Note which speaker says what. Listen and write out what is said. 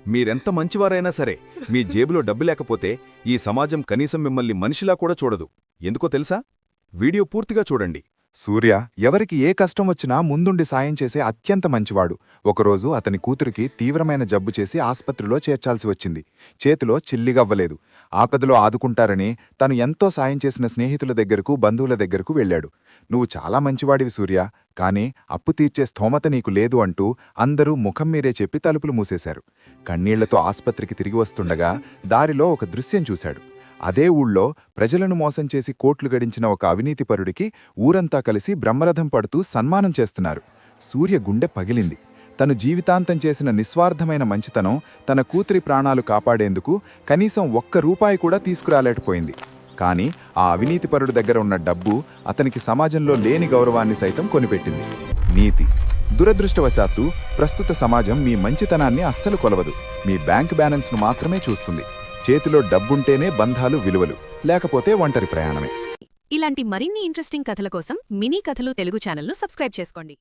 Speaker 1: మీరెంత మంచివారైనా సరే మీ జేబులో డబ్బు లేకపోతే ఈ సమాజం కనీసం మిమ్మల్ని మనిషిలా కూడా చూడదు. ఎందుకో తెలుసా? వీడియో పూర్తిగా చూడండి.
Speaker 2: సూర్య ఎవరికి ఏ కష్టం వచ్చినా ముందుండి సాయం చేసే అత్యంత మంచివాడు. ఒకరోజు అతని కూతురికి తీవ్రమైన జబ్బు చేసి ఆస్పత్రిలో చేర్చాల్సి వచ్చింది. చేతిలో చిల్లిగవ్వలేదు. ఆపదలో ఆదుకుంటారని తను ఎంతో సాయం చేసిన స్నేహితుల దగ్గరకు, బంధువుల దగ్గరకు వెళ్లాడు. నువ్వు చాలా మంచివాడివి సూర్య, కానీ అప్పు తీర్చే స్థోమత నీకు లేదు అంటూ అందరూ ముఖం మీరే చెప్పి తలుపులు మూసేశారు. కన్నీళ్లతో ఆస్పత్రికి తిరిగి వస్తుండగా దారిలో ఒక దృశ్యం చూశాడు. అదే ఊళ్ళో ప్రజలను మోసం చేసి కోట్లు గడించిన ఒక అవినీతిపరుడికి ఊరంతా కలిసి బ్రహ్మరథం పడుతూ సన్మానం చేస్తున్నారు. సూర్య గుండె పగిలింది. తను జీవితాంతం చేసిన నిస్వార్థమైన మంచితనం తన కూతురి ప్రాణాలు కాపాడేందుకు కనీసం ₹1 కూడా తీసుకురాలేకపోయింది. కాని ఆ అవినీతిపరుడి దగ్గర ఉన్న డబ్బు అతనికి సమాజంలో లేని గౌరవాన్ని సైతం కొనిపెట్టింది. నీతి. దురదృష్టవశాత్తు ప్రస్తుత సమాజం మీ మంచితనాన్ని అస్సలు కొలవదు. మీ బ్యాంక్ బ్యాలెన్స్ను మాత్రమే చూస్తుంది. చేతిలో డబ్బుంటేనే బంధాలు విలువలు, లేకపోతే ఒంటరి ప్రయాణమే.
Speaker 3: ఇలాంటి మరిన్ని ఇంట్రెస్టింగ్ కథల కోసం మినీ కథలు తెలుగు ఛానల్ను సబ్స్క్రైబ్ చేసుకోండి.